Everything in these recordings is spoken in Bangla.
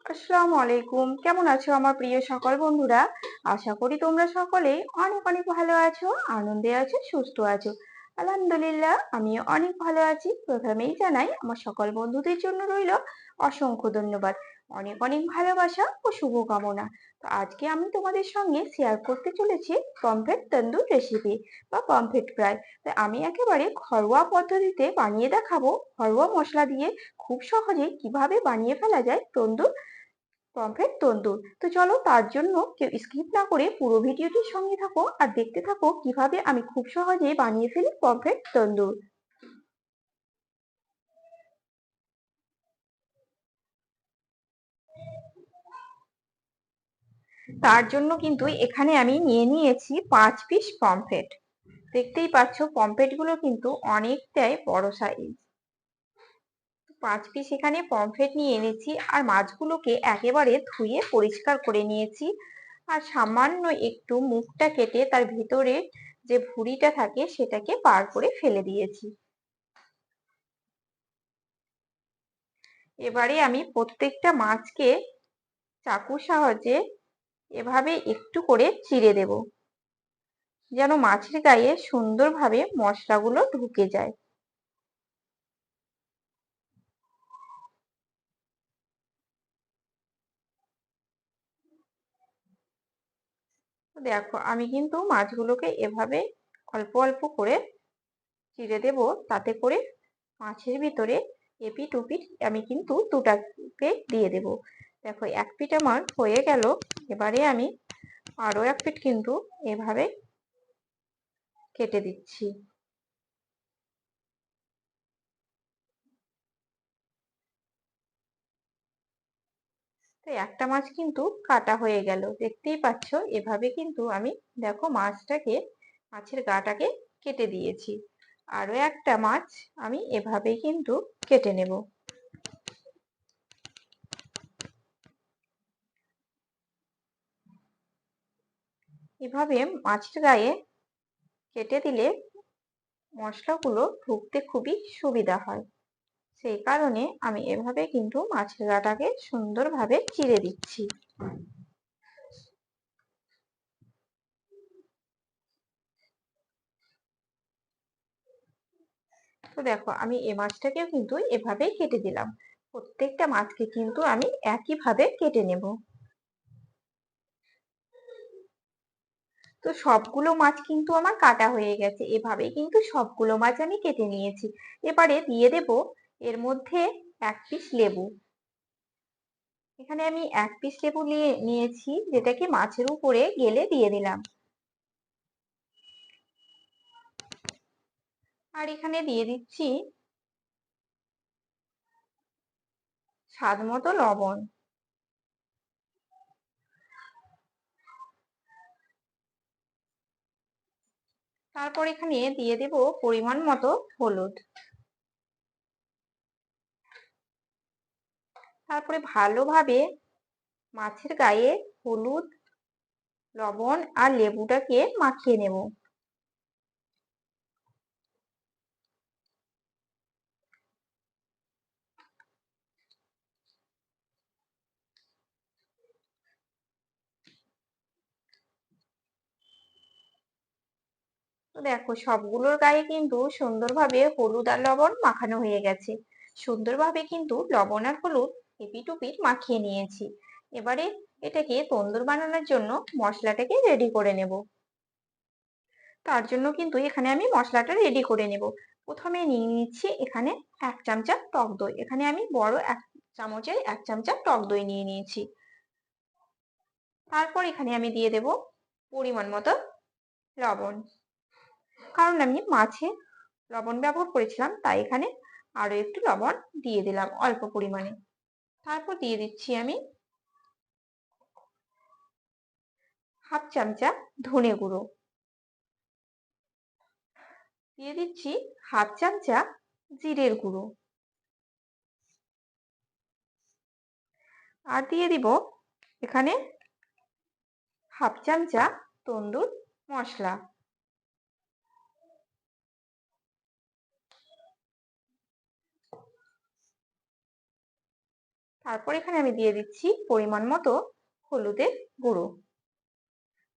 আসসালামু আলাইকুম। কেমন আছো আমার প্রিয় সকল বন্ধুরা? আশা করি তোমরা সকলেই অনেক অনেক ভালো আছো, আনন্দে আছো, সুস্থ আছো। আলহামদুলিল্লাহ আমিও অনেক ভালো আছি। প্রথমেই জানাই আমার সকল বন্ধুদের জন্য রইল অসংখ্য ধন্যবাদ, অনেক অনেক ভালোবাসা ও শুভকামনা। তো আজকে আমি তোমাদের সঙ্গে শেয়ার করতে চলেছি পমফ্রেট তন্দুর রেসিপি বা পমফ্রেট ফ্রাই। তো আমি একেবারে ঘরোয়া পদ্ধতিতে বানিয়ে দেখাবো, ঘরোয়া মশলা দিয়ে খুব সহজেই কিভাবে বানিয়ে ফেলা যায় তন্দুর পমফ্রেট তন্দুর। তো চলো তার জন্য কেউ স্কিপ না করে পুরো ভিডিওটির সঙ্গে থাকো আর দেখতে থাকো কিভাবে আমি খুব সহজেই বানিয়ে ফেলি পমফ্রেট তন্দুর। তার জন্য কিন্তু এখানে আমি নিয়ে নিয়েছি 5 পিস পমফ্রেট। দেখতেই পাচ্ছ পমফ্রেট গুলো কিন্তু অনেকটাই বড় সাইজ। 5 পিস এখানে পমফ্রেট নিয়ে এনেছি আর মাছগুলোকে একেবারে ধুয়ে পরিষ্কার করে নিয়েছি। আর সামান্য একটু মুখটা কেটে তার ভিতরে যে ভুঁড়িটা থাকে সেটাকে বার করে ফেলে দিয়েছি। এবারে আমি প্রত্যেকটা মাছকে চাকুর সাহায্যে এভাবে একটু করে চিড়ে দেব, যেন মাছের গায়ে সুন্দরভাবে মশলাগুলো ঢুকে যায়। দেখো আমি কিন্তু মাছগুলোকে এভাবে অল্প অল্প করে চিড়ে দেব, তাতে করে মাছের ভিতরে এপিঠ ওপিঠ আমি কিন্তু দুটাকে দিয়ে দেব। দেখো এক পিঠ আমার হয়ে গেল। এবারে আমি আরো এক পিঠ কিন্তু এভাবে কেটে দিচ্ছি। তো একটা মাছ কিন্তু কাটা হয়ে গেল, দেখতেই পাচ্ছ। এভাবে কিন্তু আমি দেখো মাছটাকে, মাছের গাটাকে কেটে দিয়েছি। আরো একটা মাছ আমি এভাবেই কিন্তু কেটে নেব। এভাবে মাছের গায়ে কেটে দিলে মশলাগুলো ঢুকতে খুবই সুবিধা হয়। সেই কারণে আমি এভাবে কিন্তু মাছের গাটাকে সুন্দরভাবে চিড়ে দিচ্ছি। তো দেখো আমি এই মাছটাকেও কিন্তু এভাবেই কেটে দিলাম। প্রত্যেকটা মাছকে কিন্তু আমি একইভাবে কেটে নেব। তো সবগুলো মাছ কিন্তু আমার কাটা হয়ে গেছে। এভাবেই কিন্তু সবগুলো মাছ আমি কেটে নিয়েছি। এবারে দিয়ে দেব এর মধ্যে 1 পিস লেবু। এখানে আমি 1 পিস লেবু নিয়েছি, যেটাকে মাছের উপরে গেলে দিয়ে দিলাম। আর এখানে দিয়ে দিচ্ছি স্বাদ মতো লবণ। তারপর এখানে দিয়ে দেব পরিমাণ মতো হলুদ। তারপরে ভালোভাবে মাছের গায়ে হলুদ, লবণ আর লেবুটাকে মাখিয়ে নেব। তো দেখো সবগুলোর গায়ে কিন্তু সুন্দরভাবে হলুদ আর লবণ মাখানো হয়ে গেছে। সুন্দরভাবে কিন্তু লবণ আর হলুদ এপিঠ ওপিঠ মাখিয়ে নিয়েছি। এবারে এটাকে তন্দুর বানানোর জন্য মশলাটাকে রেডি করে নেব। তার জন্য কিন্তু এখানে আমি মশলাটা রেডি করে নেব। প্রথমে নিয়ে নিচ্ছি এখানে 1 চামচা টক দই। এখানে আমি বড় 1 চামচের 1 চামচা টক দই নিয়ে নিয়েছি। তারপর এখানে আমি দিয়ে দেব পরিমাণ মতো লবণ, কারণ আমি মাছে লবণ ব্যবহার করেছিলাম, তাই এখানে আরো একটু লবণ দিয়ে দিলাম অল্প পরিমাণে। তারপর দিয়ে দিচ্ছি আমি 1/2 চামচা ধনে গুঁড়ো, দিয়ে দিচ্ছি 1/2 চামচা জিরের গুঁড়ো, আর দিয়ে দিব এখানে 1/2 চামচা তন্দুর মশলা। তারপর এখানে আমি দিয়ে দিচ্ছি পরিমাণ মতো হলুদের গুঁড়ো।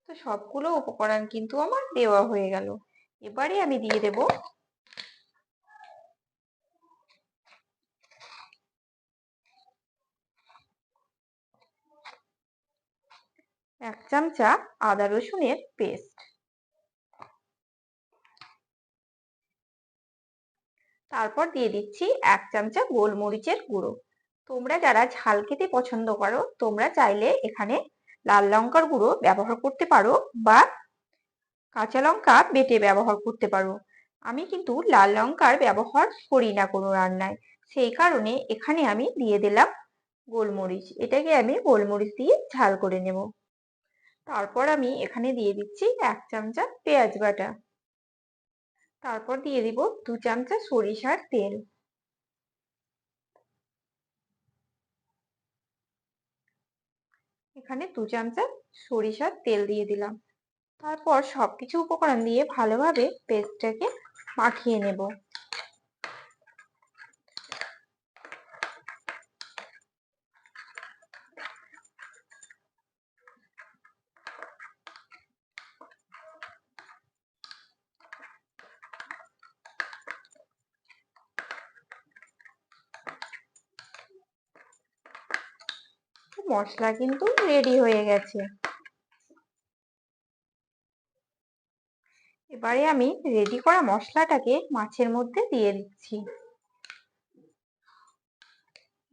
তো সবগুলো উপকরণ কিন্তু আমার দেওয়া হয়ে গেল। এবারে আমি দিয়ে দেব 1 চামচা আদা রসুনের পেস্ট। তারপর দিয়ে দিচ্ছি 1 চামচা গোলমরিচের গুঁড়ো। তোমরা যারা ঝাল খেতে পছন্দ করো তোমরা চাইলে এখানে লাল লঙ্কার গুঁড়ো ব্যবহার করতে পারো বা কাঁচা লঙ্কা বেটে ব্যবহার করতে পারো। আমি কিন্তু লাল লঙ্কার ব্যবহার করি না কোনো রান্নায়, সেই কারণে এখানে আমি দিয়ে দিলাম গোলমরিচ। এটাকে আমি গোলমরিচ দিয়ে ঝাল করে নেব। তারপর আমি এখানে দিয়ে দিচ্ছি 1 চামচা পেঁয়াজ বাটা। তারপর দিয়ে দিব 2 চামচা সরিষার তেল। এখানে 2 চামচা সরিষার তেল দিয়ে দিলাম। তারপর সবকিছু উপকরণ দিয়ে ভালোভাবে পেস্টটাকে মাখিয়ে নেব। মশলা কিন্তু রেডি হয়ে গেছে। এবারে আমি রেডি করা মশলাটাকে মাছের মধ্যে দিয়ে দিচ্ছি।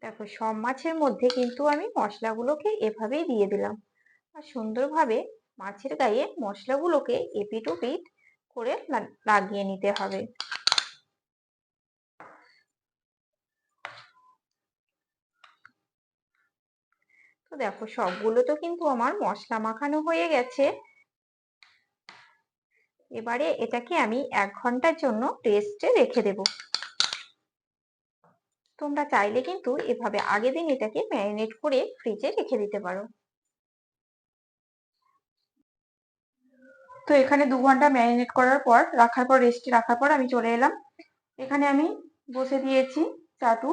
দেখো সব মাছের মধ্যে কিন্তু আমি মশলাগুলোকে এভাবেই দিয়ে দিলাম। আর সুন্দরভাবে মাছের গায়ে মশলাগুলোকে এপিট ওপিট করে লাগিয়ে নিতে হবে। তো দেখো সবগুলো তো কিন্তু আমার মশলা মাখানো হয়ে গেছে। এবারে এটাকে আমি 1 ঘন্টার জন্য রেস্টে রেখে দেব। তোমরা চাইলে কিন্তু এভাবে আগের দিন এটাকে ম্যারিনেট করে ফ্রিজে রেখে দিতে পারো। তো এখানে 2 ঘন্টা ম্যারিনেট করার পর রেস্টে রাখার পর আমি চলে এলাম। এখানে আমি বসে দিয়েছি চাটু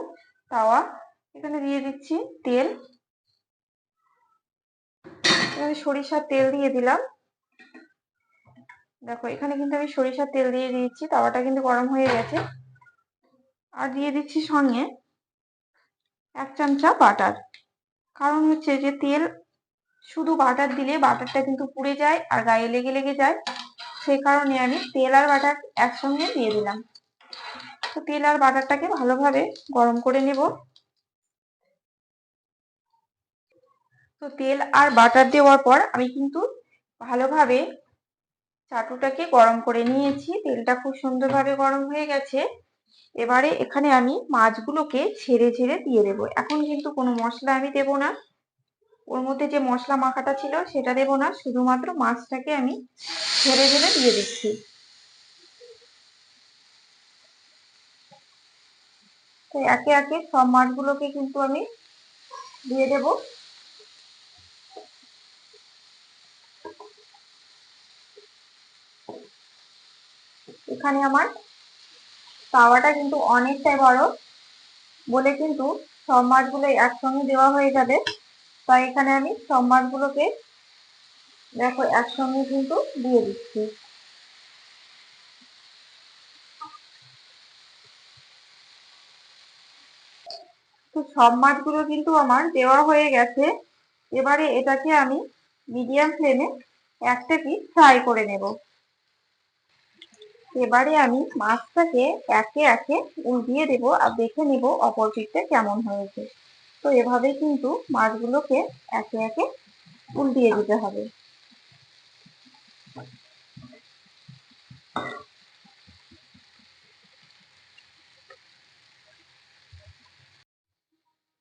তাওয়া। এখানে দিয়ে দিচ্ছি তেল। এখানে সরিষার তেল দিয়ে দিলাম। দেখো এখানে কিন্তু আমি সরিষার তেল দিয়ে দিয়েছি, তাওয়াটা কিন্তু গরম হয়ে গেছে। আর দিয়ে দিচ্ছি সঙ্গে 1 চামচা বাটার। কারণ হচ্ছে যে তেল শুধু বাটার দিলে বাটারটা কিন্তু পুড়ে যায় আর গায়ে লেগে লেগে যায়, সেই কারণে আমি তেল আর বাটার একসঙ্গে দিয়ে দিলাম। তো তেল আর বাটারটাকে ভালোভাবে গরম করে নেব। তো তেল আর বাটার দেওয়ার পর আমি কিন্তু ভালোভাবে চাটুটাকে গরম করে নিয়েছি। তেলটা খুব সুন্দরভাবে গরম হয়ে গেছে। এবারে এখানে আমি মাছগুলোকে ছেড়ে ছেড়ে দিয়ে দেবো। এখন কিন্তু কোনো মশলা আমি দেব না, ওর মধ্যে যে মশলা মাখাটা ছিল সেটা দেব না, শুধুমাত্র মাছটাকে আমি ছেড়ে ছেড়ে দিয়ে দিচ্ছি। তো একে একে সব মাছগুলোকে কিন্তু আমি দিয়ে দেব। এখানে আমার তাওয়াটা কিন্তু অনেকটাই বড় বলে কিন্তু সব মাছগুলো একসঙ্গে দেওয়া হয়ে যাবে। তাই এখানে আমি সব মাছগুলোকে দেখো একসঙ্গে কিন্তু দিয়ে দিচ্ছি। তো সব মাছগুলো কিন্তু আমার দেওয়া হয়ে গেছে। এবারে এটাকে আমি মিডিয়াম ফ্লেমে একটা পিস ফ্রাই করে নেব। এবারে আমি মাছটাকে একে একে উল্টিয়ে দেব আর দেখে নেব অপর পিঠটা কেমন হয়েছে। তো এভাবে কিন্তু মাছগুলোকে একে একে উল্টিয়ে দিতে হবে।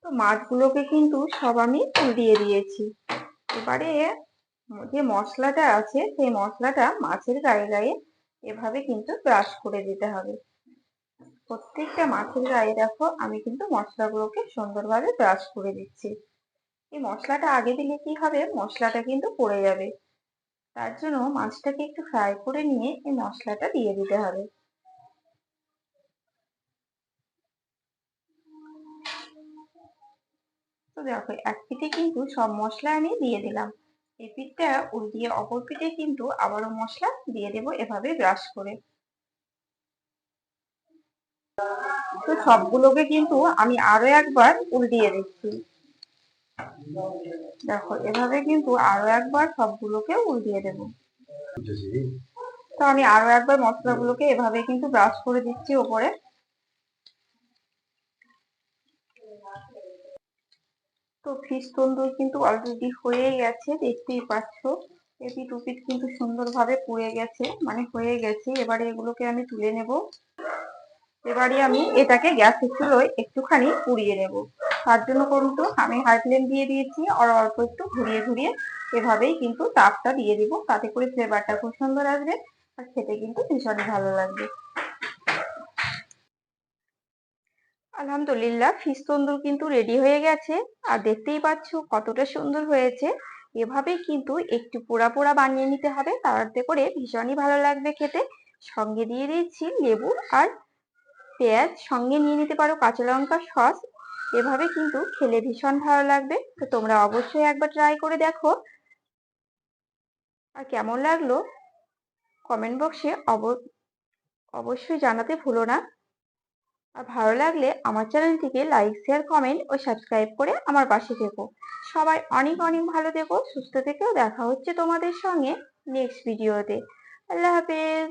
তো মাছগুলোকে কিন্তু সব আমি উল্টিয়ে দিয়েছি। এবারে যে মশলাটা আছে সেই মশলাটা মাছের গায়ে গায়ে এভাবে কিন্তু ব্রাশ করে দিতে হবে। প্রত্যেকটা মাছের গায়ে দেখো আমি কিন্তু মশলাগুলোকে সুন্দরভাবে ব্রাশ করে দিচ্ছি। এই মশলাটা আগে দিলে কি হবে, মশলাটা কিন্তু পড়ে যাবে। তার জন্য মাছটাকে একটু ফ্রাই করে নিয়ে এই মশলাটা দিয়ে দিতে হবে। তো দেখো এক পিঠে কিন্তু সব মশলা আমি দিয়ে দিলাম। এই পিঠটা উল্টিয়ে অপর পিঠে কিন্তু আবারও মশলা দিয়ে দেবো এভাবে ব্রাশ করে। তো সবগুলোকে কিন্তু আমি আরো একবার উল্টিয়ে দিচ্ছি। দেখো এভাবে কিন্তু আরো একবার সবগুলোকে উল্টিয়ে দেবো। তো আমি আরো একবার মশলাগুলোকে এভাবে কিন্তু ব্রাশ করে দিচ্ছি ওপরে। তো ফিশ তন্দুর কিন্তু অলরেডি হয়ে গেছে, দেখতেই পাচ্ছ। এপিঠ ওপিঠ কিন্তু সুন্দরভাবে পুড়ে গেছে, মানে হয়ে গেছে। এবারে এগুলোকে আমি তুলে নেব। এবারে আমি এটাকে গ্যাসের চুলোয় একটুখানি পুড়িয়ে নেব। তার জন্য কিন্তু আমি হাই ফ্লেম দিয়ে দিয়েছি, আর অল্প একটু ঘুরিয়ে ঘুরিয়ে এভাবেই কিন্তু তাপটা দিয়ে দিব। তাতে করে ফ্লেভারটা খুব সুন্দর আসবে, আর খেতে কিন্তু ভীষণই ভালো লাগবে। আলহামদুলিল্লাহ, ফিশ তন্দুর কিন্তু রেডি হয়ে গেছে, আর দেখতেই পাচ্ছ কতটা সুন্দর হয়েছে। এভাবেই কিন্তু একটু পোড়া পোড়া বানিয়ে নিতে হবে, তাতে করে ভীষণই ভালো লাগবে খেতে। সঙ্গে দিয়ে দিচ্ছি লেবু আর পেঁয়াজ, সঙ্গে নিয়ে নিতে পারো কাঁচা লঙ্কা, সস। এভাবে কিন্তু খেলে ভীষণ ভালো লাগবে। তো তোমরা অবশ্যই একবার ট্রাই করে দেখো, আর কেমন লাগলো কমেন্ট বক্সে অবশ্যই জানাতে ভুলো না। আর ভালো লাগলে আমার চ্যানেলটিকে লাইক, শেয়ার, কমেন্ট ও সাবস্ক্রাইব করে আমার পাশে থেকো। সবাই অনেক অনেক ভালো থেকো, সুস্থ থেকো। দেখা হচ্ছে তোমাদের সঙ্গে নেক্সট ভিডিওতে। আল্লাহ হাফেজ।